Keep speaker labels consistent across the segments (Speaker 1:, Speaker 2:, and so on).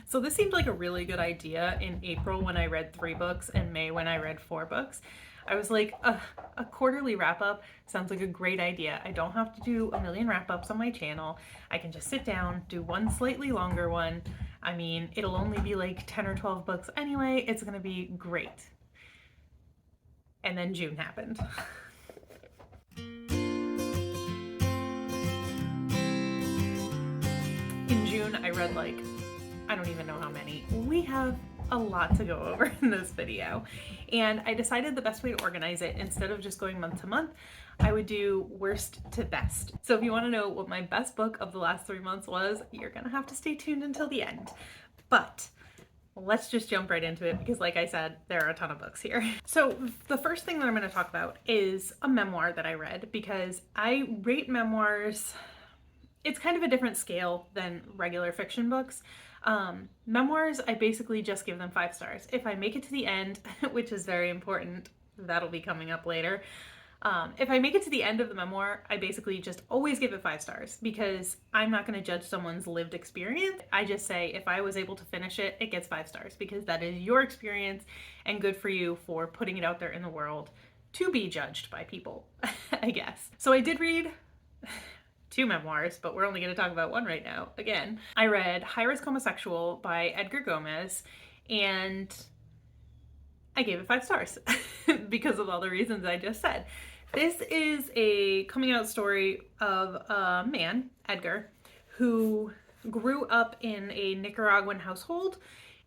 Speaker 1: So this seemed like a really good idea in April when I read 3 books and May when I read 4 books. I was like, a quarterly wrap up sounds like a great idea. I don't have to do a million wrap ups on my channel. I can just sit down, do one slightly longer one. I mean, it'll only be like 10 or 12 books anyway. It's going to be great. And then June happened. In June, I read like, I don't even know how many. We have a lot to go over in this video. And I decided the best way to organize it, instead of just going month to month, I would do worst to best. So if you want to know what my best book of the last 3 months was, you're gonna have to stay tuned until the end. But let's just jump right into it because, like I said, there are a ton of books here. So the first thing that I'm going to talk about is a memoir that I read, because I rate memoirs, it's kind of a different scale than regular fiction books. Memoirs, I basically just give them 5 stars. If I make it to the end, which is very important, that'll be coming up later. If I make it to the end of the memoir, I basically just always give it 5 stars, because I'm not going to judge someone's lived experience. I just say if I was able to finish it, it gets 5 stars, because that is your experience and good for you for putting it out there in the world to be judged by people, I guess. So I did read 2 memoirs, but we're only going to talk about one right now. Again, I read High Risk Homosexual by Edgar Gomez, and I gave it 5 stars because of all the reasons I just said. This is a coming out story of a man, Edgar, who grew up in a Nicaraguan household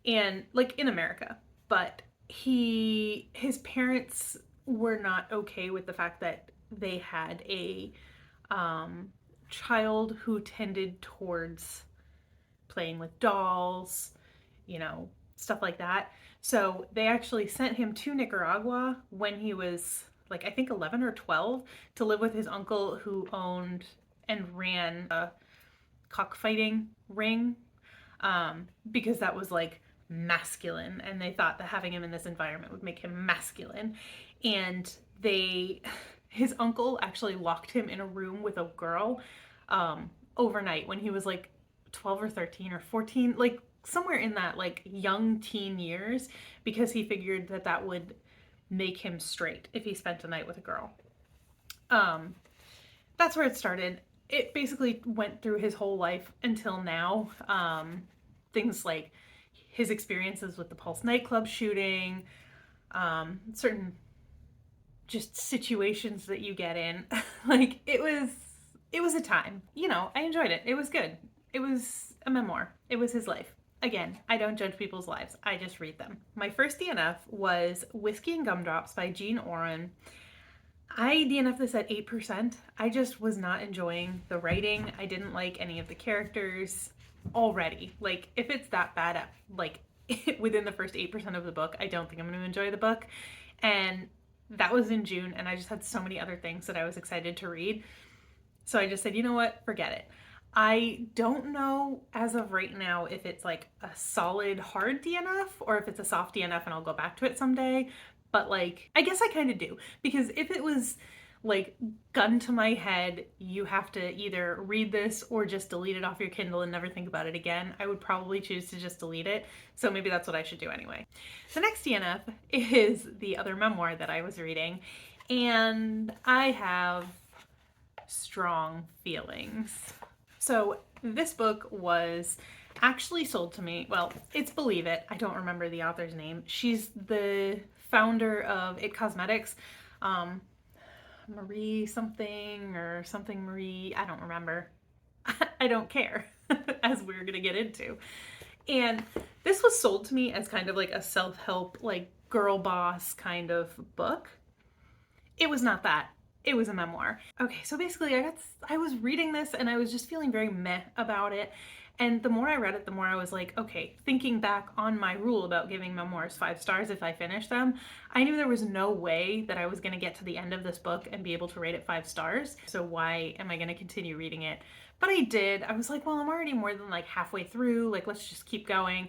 Speaker 1: and like in America, but his parents were not okay with the fact that they had a child who tended towards playing with dolls, stuff like that. So they actually sent him to Nicaragua when he was like, I think 11 or 12, to live with his uncle who owned and ran a cockfighting ring, because that was like masculine, and they thought that having him in this environment would make him masculine. And his uncle actually locked him in a room with a girl overnight when he was like 12 or 13 or 14, like somewhere in that like young teen years, because he figured that that would make him straight if he spent a night with a girl. That's where it started. It basically went through his whole life until now. Things like his experiences with the Pulse nightclub shooting, certain just situations that you get in. Like it was a time. I enjoyed it. It was good. It was a memoir. It was his life. Again, I don't judge people's lives. I just read them. My first DNF was Whiskey and Gumdrops by Jean Oren. I DNF'd this at 8%. I just was not enjoying the writing. I didn't like any of the characters already. Like, if it's that bad at, like, within the first 8% of the book, I don't think I'm going to enjoy the book. And that was in June, and I just had so many other things that I was excited to read. So I just said, you know what? Forget it. I don't know as of right now if it's like a solid hard DNF or if it's a soft DNF and I'll go back to it someday. But like, I guess I kind of do, because if it was like gun to my head, you have to either read this or just delete it off your Kindle and never think about it again, I would probably choose to just delete it. So maybe that's what I should do anyway. The next DNF is the other memoir that I was reading, and I have strong feelings. So this book was actually sold to me. Well, it's Believe It. I don't remember the author's name. She's the founder of It Cosmetics. Marie something or something Marie. I don't remember. I don't care, as we're going to get into. And this was sold to me as kind of like a self-help, like girl boss kind of book. It was not that. It was a memoir. Okay, so basically I was reading this and I was just feeling very meh about it. And the more I read it, the more I was like, okay, thinking back on my rule about giving memoirs 5 stars if I finish them, I knew there was no way that I was going to get to the end of this book and be able to rate it 5 stars. So why am I going to continue reading it? But I did. I was like, well, I'm already more than like halfway through. Like, let's just keep going.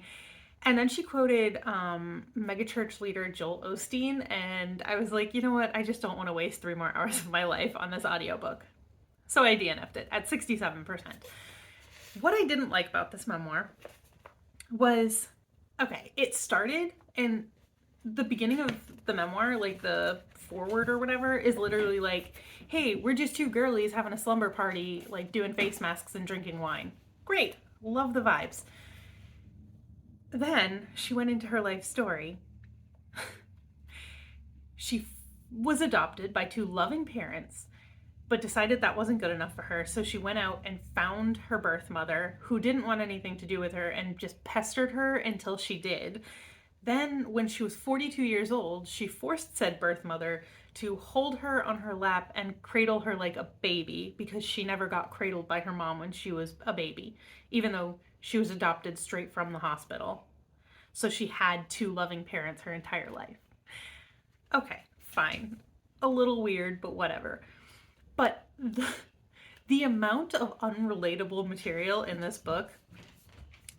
Speaker 1: And then she quoted megachurch leader Joel Osteen, and I was like, you know what? I just don't want to waste 3 more hours of my life on this audiobook. So I DNF'd it at 67%. What I didn't like about this memoir was, okay, it started, and the beginning of the memoir, like the forward or whatever, is literally like, hey, we're just two girlies having a slumber party, like doing face masks and drinking wine. Great. Love the vibes. Then she went into her life story. She was adopted by two loving parents, but decided that wasn't good enough for her. So she went out and found her birth mother, who didn't want anything to do with her and just pestered her until she did. Then, when she was 42 years old, she forced said birth mother to hold her on her lap and cradle her like a baby, because she never got cradled by her mom when she was a baby, even though she was adopted straight from the hospital. So she had two loving parents her entire life. Okay, fine. A little weird, but whatever. But the amount of unrelatable material in this book.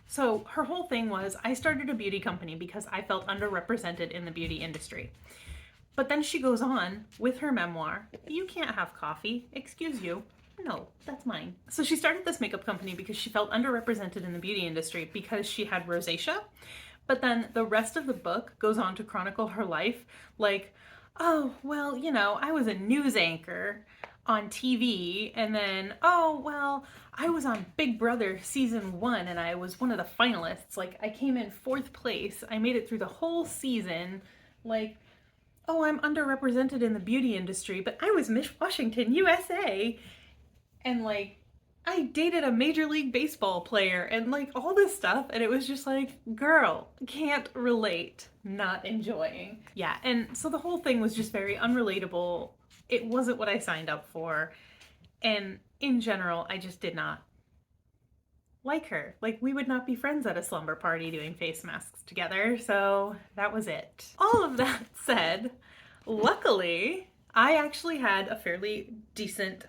Speaker 1: So her whole thing was, I started a beauty company because I felt underrepresented in the beauty industry. But then she goes on with her memoir, you can't have coffee, excuse you. No, that's mine. So she started this makeup company because she felt underrepresented in the beauty industry because she had rosacea. But then the rest of the book goes on to chronicle her life, like, oh, well, I was a news anchor on TV, and then, oh, well, I was on Big Brother season 1 and I was one of the finalists. Like, I came in 4th place. I made it through the whole season. Like, oh, I'm underrepresented in the beauty industry, but I was Miss Washington, USA. And like, I dated a Major League Baseball player and like all this stuff. And it was just like, girl, can't relate, not enjoying. Yeah. And so the whole thing was just very unrelatable. It wasn't what I signed up for. And in general, I just did not like her. Like, we would not be friends at a slumber party doing face masks together. So that was it. All of that said, luckily, I actually had a fairly decent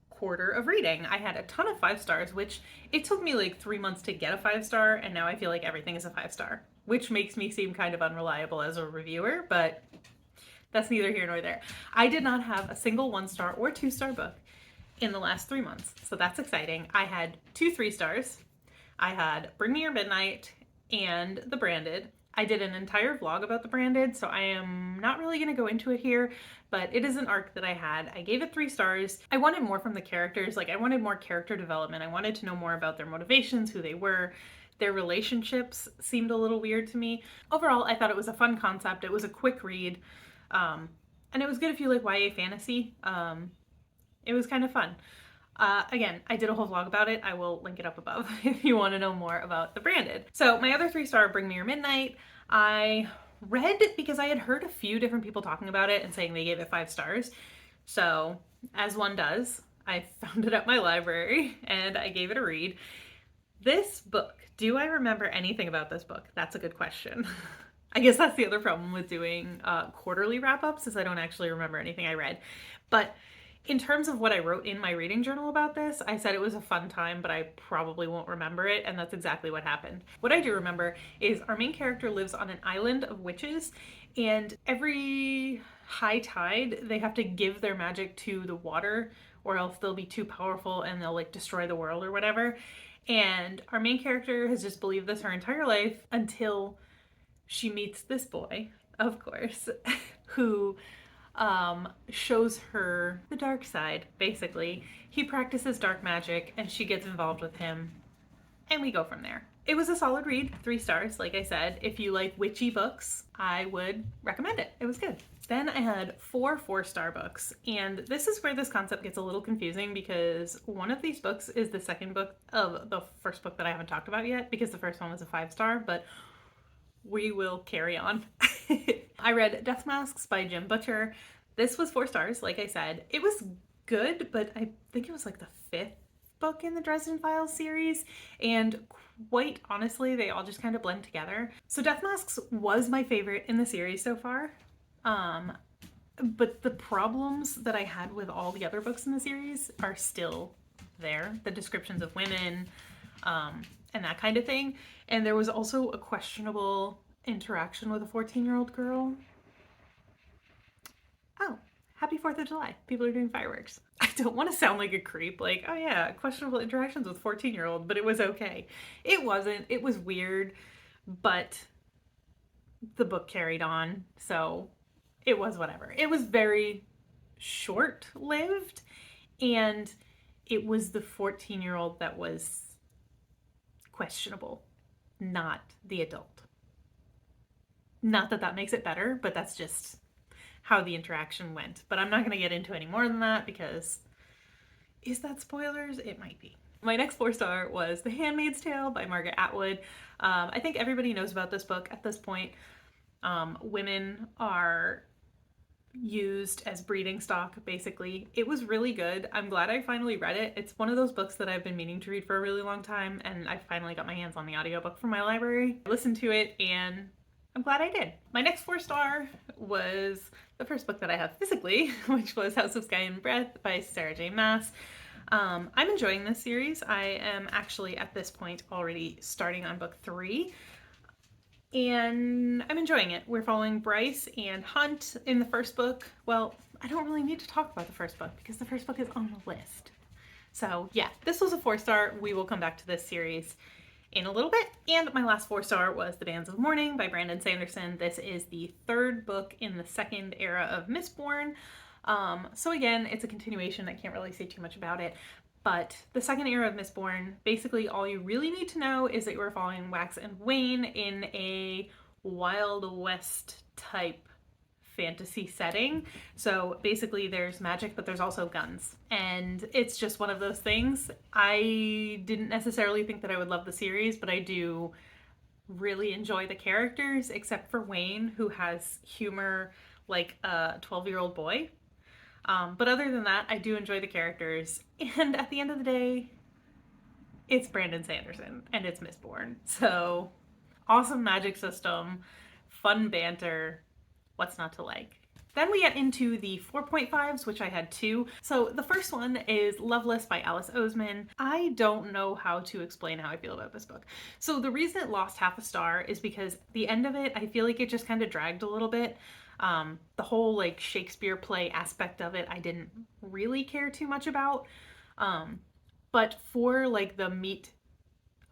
Speaker 1: quarter of reading. I had a ton of 5 stars, which it took me like 3 months to get a 5-star, and now I feel like everything is a 5-star, which makes me seem kind of unreliable as a reviewer, but that's neither here nor there. I did not have a single 1-star or 2-star book in the last 3 months, so that's exciting. I had 2 3-stars. I had Bring Me Your Midnight and The Branded. I did an entire vlog about The Branded, so I am not really going to go into it here, but it is an arc that I had. I gave it 3 stars. I wanted more from the characters. Like, I wanted more character development. I wanted to know more about their motivations, who they were. Their relationships seemed a little weird to me. Overall, I thought it was a fun concept. It was a quick read, and it was good if you like YA fantasy. It was kind of fun. Again, I did a whole vlog about it. I will link it up above if you want to know more about The Branded. So my other 3-star, Bring Me Your Midnight, I read because I had heard a few different people talking about it and saying they gave it 5 stars. So, as one does, I found it at my library and I gave it a read. This book, do I remember anything about this book? That's a good question. I guess that's the other problem with doing quarterly wrap-ups, is I don't actually remember anything I read. But in terms of what I wrote in my reading journal about this, I said it was a fun time, but I probably won't remember it, and that's exactly what happened. What I do remember is our main character lives on an island of witches, and every high tide, they have to give their magic to the water, or else they'll be too powerful and they'll like destroy the world or whatever. And our main character has just believed this her entire life until she meets this boy, of course, who shows her the dark side, basically. He practices dark magic and she gets involved with him, and we go from there. It was a solid read, 3 stars, like I said. If you like witchy books, I would recommend it. It was good. Then I had 4 4-star books, and this is where this concept gets a little confusing because one of these books is the second book of the first book that I haven't talked about yet, because the first one was a 5-star, but we will carry on. I read Death Masks by Jim Butcher. This was 4 stars, like I said. It was good, but I think it was like the 5th book in the Dresden Files series, and quite honestly, they all just kind of blend together. So Death Masks was my favorite in the series so far, but the problems that I had with all the other books in the series are still there. The descriptions of women, and that kind of thing. And there was also a questionable interaction with a 14-year-old girl. Oh, Happy 4th of July. People are doing fireworks. I don't want to sound like a creep, like, oh yeah, questionable interactions with 14-year-old, but it was okay. It wasn't. It was weird, but the book carried on, so it was whatever. It was very short-lived, and it was the 14-year-old that was questionable, not the adult. Not that that makes it better, but that's just how the interaction went. But I'm not going to get into any more than that because is that spoilers? It might be. My next 4-star was The Handmaid's Tale by Margaret Atwood. I think everybody knows about this book at this point. Women are used as breeding stock, basically. It was really good. I'm glad I finally read it. It's one of those books that I've been meaning to read for a really long time, and I finally got my hands on the audiobook from my library. I listened to it, and I'm glad I did. My next 4-star was the first book that I have physically, which was House of Sky and Breath by Sarah J. Maas. I'm enjoying this series. I am actually at this point already starting on book 3. And I'm enjoying it. We're following Bryce and Hunt in the first book. Well, I don't really need to talk about the first book because the first book is on the list. So yeah, this was a 4-star. We will come back to this series in a little bit. And my last 4-star was The Bands of Mourning by Brandon Sanderson. This is the 3rd book in the 2nd era of Mistborn. So again, it's a continuation. I can't really say too much about it. But the 2nd era of Mistborn, basically all you really need to know is that you are following Wax and Wayne in a Wild West type fantasy setting. So basically there's magic, but there's also guns. And it's just one of those things. I didn't necessarily think that I would love the series, but I do really enjoy the characters, except for Wayne, who has humor like a 12-year-old boy. But other than that, I do enjoy the characters. And at the end of the day, it's Brandon Sanderson and it's Mistborn. So awesome magic system, fun banter, what's not to like? Then we get into the 4.5s, which I had 2. So the first one is Loveless by Alice Oseman. I don't know how to explain how I feel about this book. So the reason it lost half a star is because the end of it, I feel like it just kind of dragged a little bit. The whole like Shakespeare play aspect of it, I didn't really care too much about. But for like the meat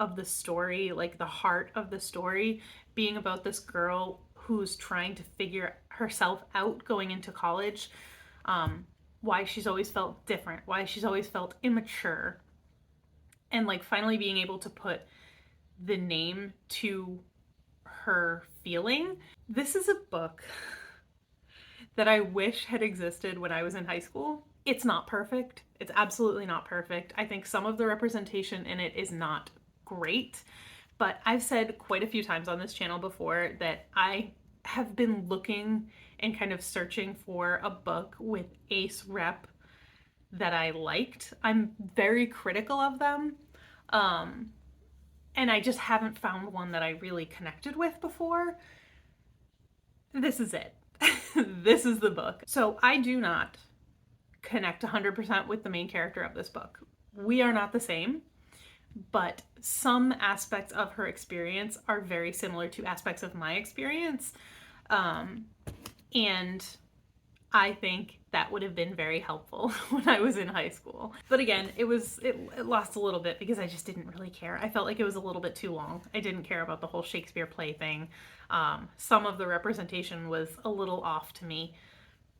Speaker 1: of the story, like the heart of the story, being about this girl who's trying to figure herself out going into college, why she's always felt different, why she's always felt immature, and like finally being able to put the name to her feeling. This is a book that I wish had existed when I was in high school. It's not perfect. It's absolutely not perfect. I think some of the representation in it is not great, but I've said quite a few times on this channel before that I have been looking and kind of searching for a book with ace rep that I liked. I'm very critical of them, and I just haven't found one that I really connected with before. This is it. This is the book. So I do not connect 100% with the main character of this book. We are not the same, but some aspects of her experience are very similar to aspects of my experience. And I think that would have been very helpful when I was in high school. But again, it lost a little bit because I just didn't really care. I felt like it was a little bit too long. I didn't care about the whole Shakespeare play thing. Some of the representation was a little off to me,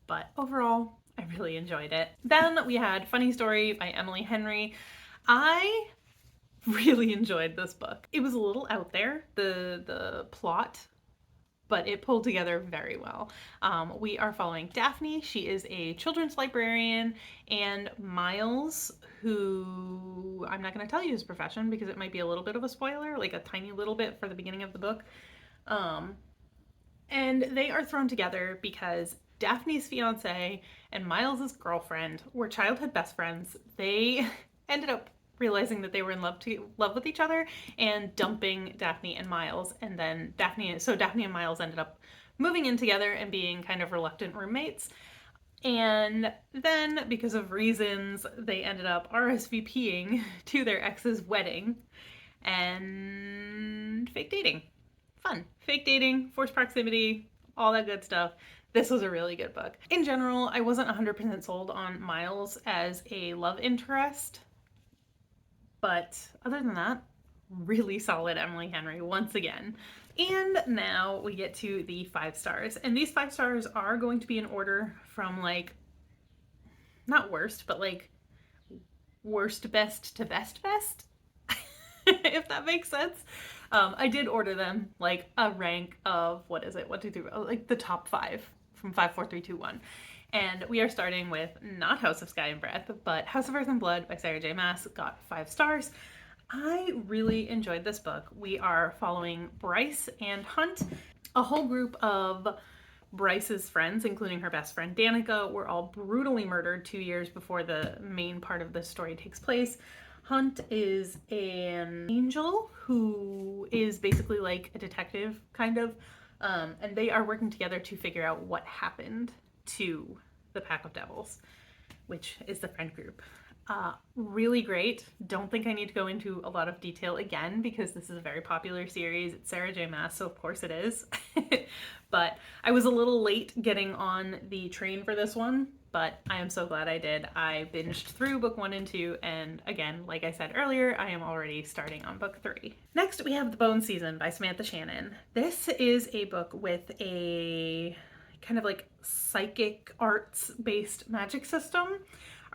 Speaker 1: but overall, I really enjoyed it. Then we had Funny Story by Emily Henry. I really enjoyed this book. It was a little out there, the plot, but it pulled together very well. We are following Daphne. She is a children's librarian, and Miles, who I'm not going to tell you his profession because it might be a little bit of a spoiler, like a tiny little bit for the beginning of the book. And they are thrown together because Daphne's fiance and Miles's girlfriend were childhood best friends. They ended up realizing that they were in love with each other and dumping Daphne and Miles. And then Daphne and Miles ended up moving in together and being kind of reluctant roommates. And then, because of reasons, they ended up RSVPing to their ex's wedding and fake dating. Fun. Fake dating, forced proximity, all that good stuff. This was a really good book. In general, I wasn't 100% sold on Miles as a love interest, but other than that, really solid Emily Henry once again. And now we get to the 5 stars. And these 5 stars are going to be in order from like, not worst, but like worst best to best best, if that makes sense. I did order them like a rank of, what is it? 1, 2, 3, like the top 5 from 5, 4, 3, 2, 1. And we are starting with not House of Sky and Breath, but House of Earth and Blood by Sarah J. Maas, got 5 stars. I really enjoyed this book. We are following Bryce and Hunt. A whole group of Bryce's friends, including her best friend Danica, were all brutally murdered 2 years before the main part of the story takes place. Hunt is an angel who is basically like a detective, kind of, and they are working together to figure out what happened to the Pack of Devils, which is the friend group. Really great. Don't think I need to go into a lot of detail again because this is a very popular series. It's Sarah J. Maas, so of course it is. But I was a little late getting on the train for this one, but I am so glad I did. I binged through book 1 and 2, and again, like I said earlier, I am already starting on book 3. Next, we have The Bone Season by Samantha Shannon. This is a book with a kind of like psychic arts-based magic system.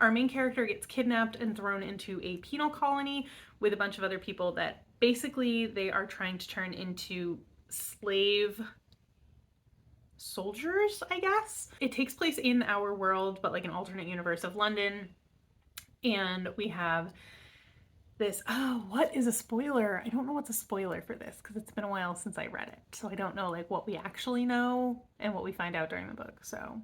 Speaker 1: Our main character gets kidnapped and thrown into a penal colony with a bunch of other people that basically they are trying to turn into slave soldiers, I guess. It takes place in our world, but like an alternate universe of London. And we have this, oh, what is a spoiler? I don't know what's a spoiler for this because it's been a while since I read it. So I don't know like what we actually know and what we find out during the book. So,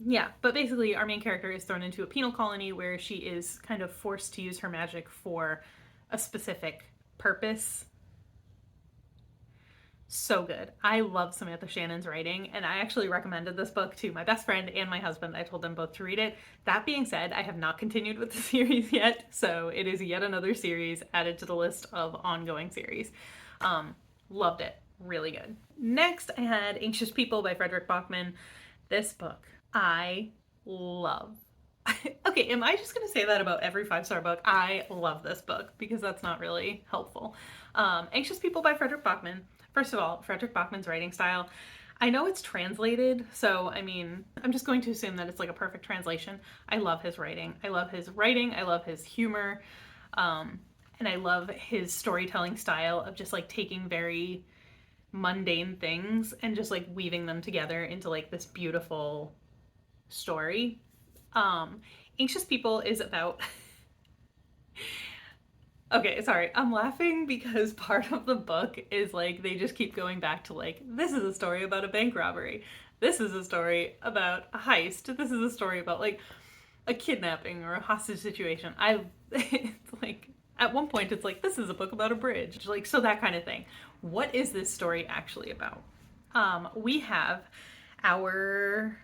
Speaker 1: yeah, but basically our main character is thrown into a penal colony where she is kind of forced to use her magic for a specific purpose. So good. I love Samantha Shannon's writing, and I actually recommended this book to my best friend and my husband. I told them both to read it. That being said, I have not continued with the series yet, so it is yet another series added to the list of ongoing series. Loved it. Really good. Next, I had Anxious People by Fredrik Backman. This book I love. Okay, am I just going to say that about every 5-star book? I love this book because that's not really helpful. Anxious People by Fredrik Backman. First of all, Fredrik Backman's writing style, I know it's translated, so I mean, I'm just going to assume that it's like a perfect translation. I love his writing. I love his writing. I love his humor. And I love his storytelling style of just like taking very mundane things and just like weaving them together into like this beautiful story. Anxious People is about okay, sorry, I'm laughing because part of the book is like they just keep going back to like, this is a story about a bank robbery, this is a story about a heist, this is a story about like a kidnapping or a hostage situation. It's like at one point it's like, this is a book about a bridge, like, so that kind of thing. What is this story actually about? We have our,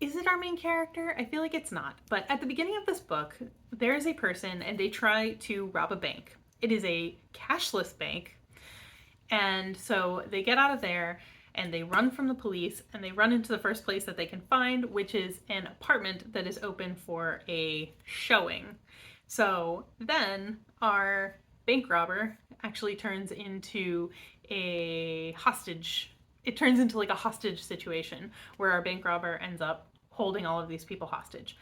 Speaker 1: is it our main character? I feel like it's not. But at the beginning of this book, there is a person and they try to rob a bank. It is a cashless bank. And so they get out of there and they run from the police and they run into the first place that they can find, which is an apartment that is open for a showing. So then our bank robber actually turns into a hostage. It turns into like a hostage situation where our bank robber ends up holding all of these people hostage.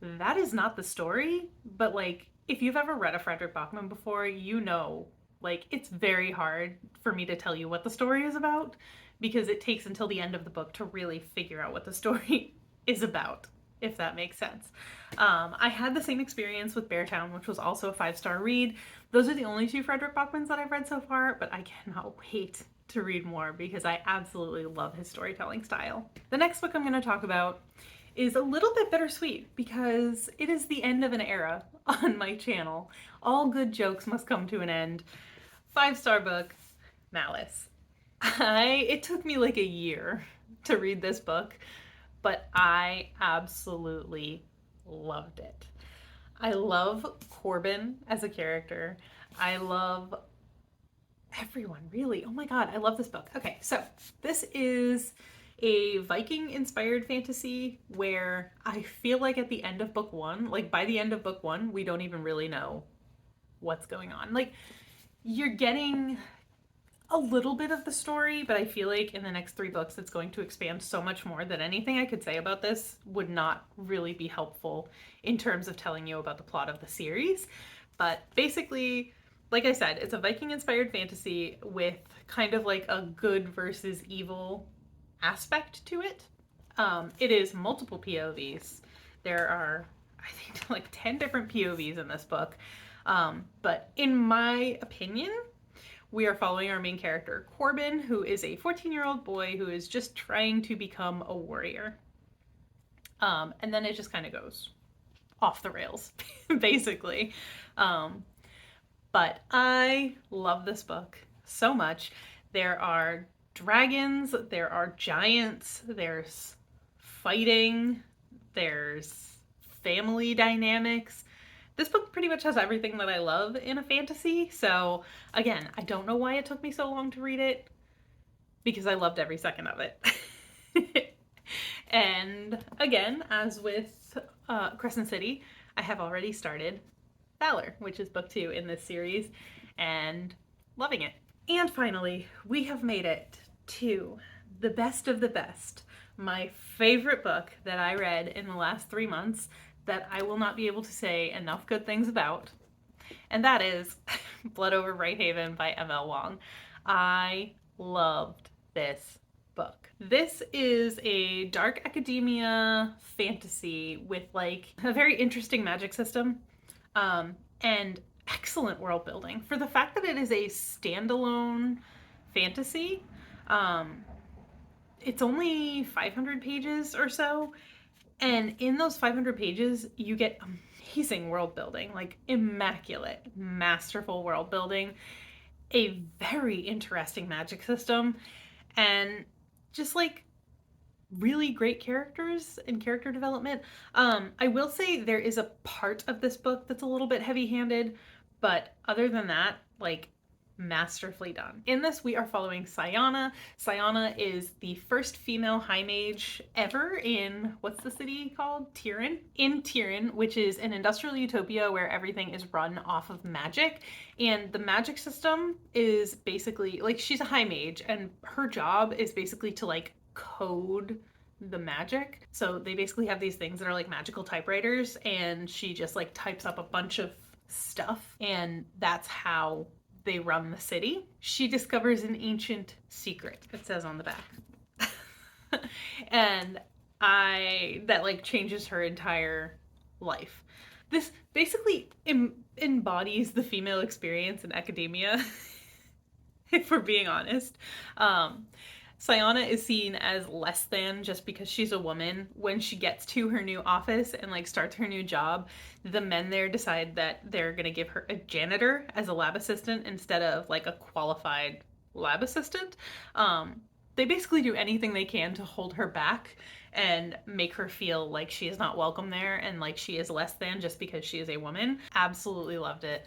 Speaker 1: That is not the story, but like if you've ever read a Fredrik Backman before, you know, like it's very hard for me to tell you what the story is about because it takes until the end of the book to really figure out what the story is about, if that makes sense. I had the same experience with Beartown, which was also a 5-star read. Those are the only 2 Fredrik Backmans that I've read so far, but I cannot wait to read more because I absolutely love his storytelling style. The next book I'm going to talk about is a little bit bittersweet because it is the end of an era on my channel. All good jokes must come to an end. 5-star book, Malice. It took me like a year to read this book, but I absolutely loved it. I love Corbin as a character. I love everyone, really. Oh my god, I love this book. Okay, so this is a Viking inspired fantasy where I feel like at the end of book one, like by the end of book one, we don't even really know what's going on. Like, you're getting a little bit of the story, but I feel like in the next three books it's going to expand so much more that anything I could say about this would not really be helpful in terms of telling you about the plot of the series. But basically, like I said, it's a Viking inspired fantasy with kind of like a good versus evil aspect to it. It is multiple POVs. There are, I think, like 10 different POVs in this book. But in my opinion, we are following our main character, Corbin, who is a 14-year-old boy who is just trying to become a warrior. And then it just kind of goes off the rails, basically. But I love this book so much. There are dragons, there are giants, there's fighting, there's family dynamics. This book pretty much has everything that I love in a fantasy. So again, I don't know why it took me so long to read it, because I loved every second of it. And again, as with Crescent City, I have already started Valor, which is book 2 in this series, and loving it. And finally, we have made it to the best of the best, my favorite book that I read in the last 3 months that I will not be able to say enough good things about, and that is Blood Over Brighthaven by M.L. Wong. I loved this book. This is a dark academia fantasy with like a very interesting magic system, and excellent world building. For the fact that it is a standalone fantasy, it's only 500 pages or so, and in those 500 pages, you get amazing world building, like immaculate, masterful world building, a very interesting magic system, and just like really great characters and character development. I will say there is a part of this book that's a little bit heavy-handed, but other than that, like masterfully done. In this, we are following Sayana. Sayana is the first female high mage ever in, what's the city called? Tiran? In Tiran, which is an industrial utopia where everything is run off of magic. And the magic system is basically, like, she's a high mage, and her job is basically to, like, code the magic. So they basically have these things that are like magical typewriters, and she just like types up a bunch of stuff, and that's how they run the city. She discovers an ancient secret, it says on the back. And that like changes her entire life. This basically embodies the female experience in academia, if we're being honest. Sayana is seen as less than just because she's a woman. When she gets to her new office and like starts her new job, the men there decide that they're gonna give her a janitor as a lab assistant instead of like a qualified lab assistant. They basically do anything they can to hold her back and make her feel like she is not welcome there and like she is less than just because she is a woman. Absolutely loved it.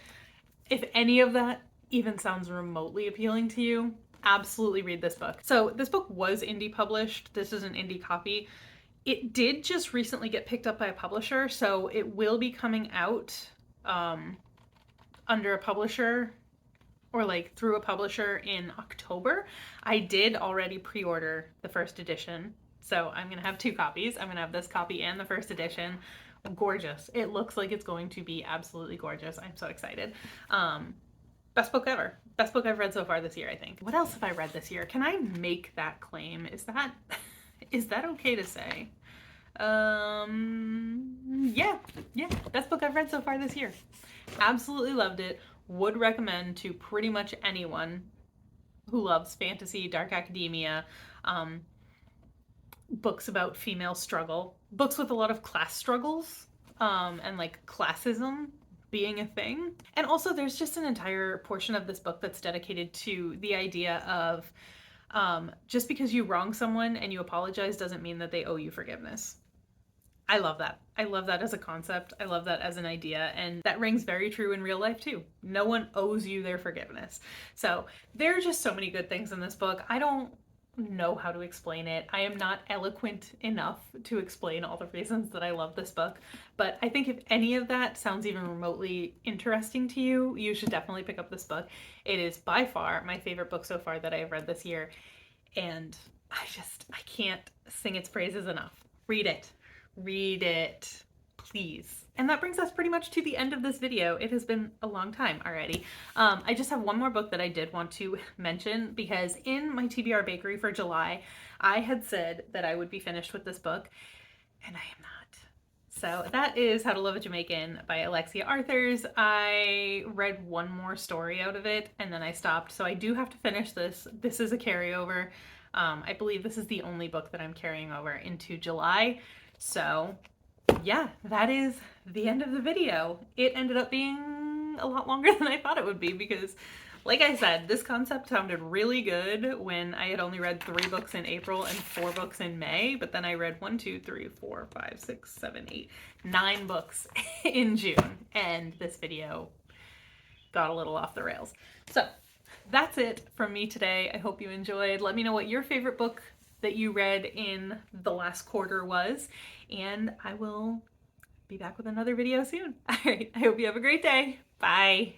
Speaker 1: If any of that even sounds remotely appealing to you, absolutely read this book. So this book was indie published. This is an indie copy. It did just recently get picked up by a publisher, so it will be coming out under a publisher or like through a publisher in October. I did already pre-order the first edition, so I'm gonna have 2 copies. I'm gonna have this copy and the first edition. Gorgeous. It looks like it's going to be absolutely gorgeous. I'm so excited. Best book ever. Best book I've read so far this year, I think. What else have I read this year? Can I make that claim? Is that okay to say? Yeah. Best book I've read so far this year. Absolutely loved it. Would recommend to pretty much anyone who loves fantasy, dark academia, books about female struggle, books with a lot of class struggles, and like classism being a thing. And also there's just an entire portion of this book that's dedicated to the idea of just because you wrong someone and you apologize doesn't mean that they owe you forgiveness. I love that. I love that as a concept. I love that as an idea. And that rings very true in real life too. No one owes you their forgiveness. So there are just so many good things in this book. I don't know how to explain it. I am not eloquent enough to explain all the reasons that I love this book. But I think if any of that sounds even remotely interesting to you, you should definitely pick up this book. It is by far my favorite book so far that I have read this year. And I can't sing its praises enough. Read it. Read it, please. And that brings us pretty much to the end of this video. It has been a long time already. I just have one more book that I did want to mention because in my TBR Bakery for July, I had said that I would be finished with this book, and I am not. So that is How to Love a Jamaican by Alexia Arthurs. I read one more story out of it and then I stopped. So I do have to finish this. This is a carryover. I believe this is the only book that I'm carrying over into July. So yeah, that is the end of the video. It ended up being a lot longer than I thought it would be because, like I said, this concept sounded really good when I had only read 3 books in April and 4 books in May, but then I read 1, 2, 3, 4, 5, 6, 7, 8, 9 books in June, and this video got a little off the rails. So that's it from me today. I hope you enjoyed. Let me know what your favorite book that you read in the last quarter was, and I will be back with another video soon. All right, I hope you have a great day. Bye.